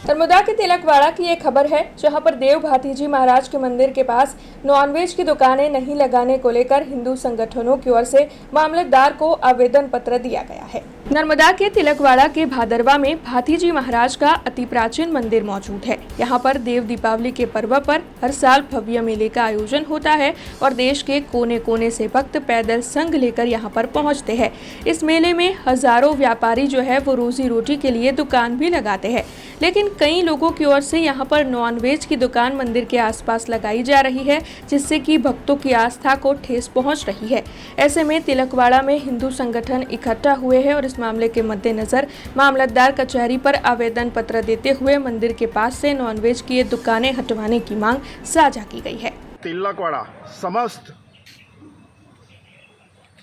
नर्मदा के तिलकवाड़ा की ये खबर है, जहां पर देव भाती जी महाराज के मंदिर के पास नॉनवेज की दुकानें नहीं लगाने को लेकर हिंदू संगठनों की ओर से मामलतदार को आवेदन पत्र दिया गया है। नर्मदा के तिलकवाड़ा के भादरवा में भाती जी महाराज का अति प्राचीन मंदिर मौजूद है। यहाँ पर देव दीपावली के पर्व पर हर साल भव्य मेले का आयोजन होता है और देश के कोने कोने से भक्त पैदल संग लेकर यहाँ पर पहुँचते हैं। इस मेले में हजारों व्यापारी जो है वो रोजी रोटी के लिए दुकान भी लगाते हैं, लेकिन कई लोगों की ओर से यहाँ पर नॉनवेज की दुकान मंदिर के आसपास लगाई जा रही है, जिससे कि भक्तों की आस्था को ठेस पहुँच रही है। ऐसे में तिलकवाड़ा में हिंदू संगठन इकट्ठा हुए हैं और इस मामले के मद्देनजर मामलतदार कचहरी पर आवेदन पत्र देते हुए मंदिर के पास से नॉनवेज की ये दुकानें हटवाने की मांग साझा की गई है। तिलकवाड़ा समस्त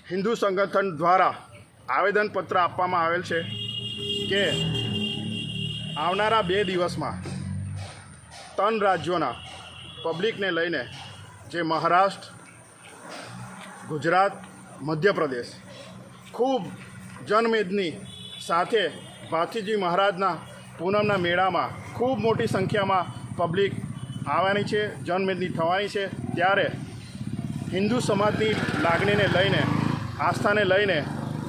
हिंदू संगठन द्वारा आवेदन पत्र आपवामां आवेल छे के आवनारा 2 દિવસમાં 3 રાજ્યોના પબ્લિકને લઈને જે મહારાષ્ટ્ર, ગુજરાત, મધ્યપ્રદેશ ખૂબ જનમેદની સાથે ભાથીજી મહારાજના પૂનમના મેળામાં ખૂબ મોટી સંખ્યામાં પબ્લિક આવવાની છે, જનમેદની થવાની છે। ત્યારે હિન્દુ સમાજની લાગણીને લઈને, આસ્થાને લઈને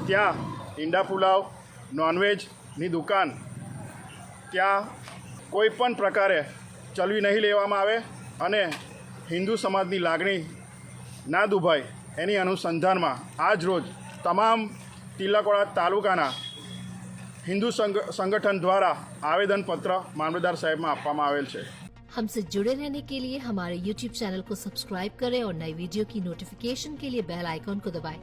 ત્યાં ઈંડા પુલાવ, નોનવેજની દુકાન ત્યાં કોઈપણ પ્રકારે ચલવી નહીં લેવામાં આવે અને હિન્દુ સમાજની લાગણી ના દુભાય એની અનુસંધાનમાં આજ રોજ તમામ તિલકવાડા તાલુકાના હિન્દુ સંગઠન દ્વારા આવેદનપત્ર મામલતદાર સાહેબમાં આપવામાં આવેલ છે। हमसे जुड़े रहने के लिए हमारे YouTube चैनल को सब्सक्राइब करें और नई वीडियो की नोटिफिकेशन के लिए बेल आइकॉन को दबाएं।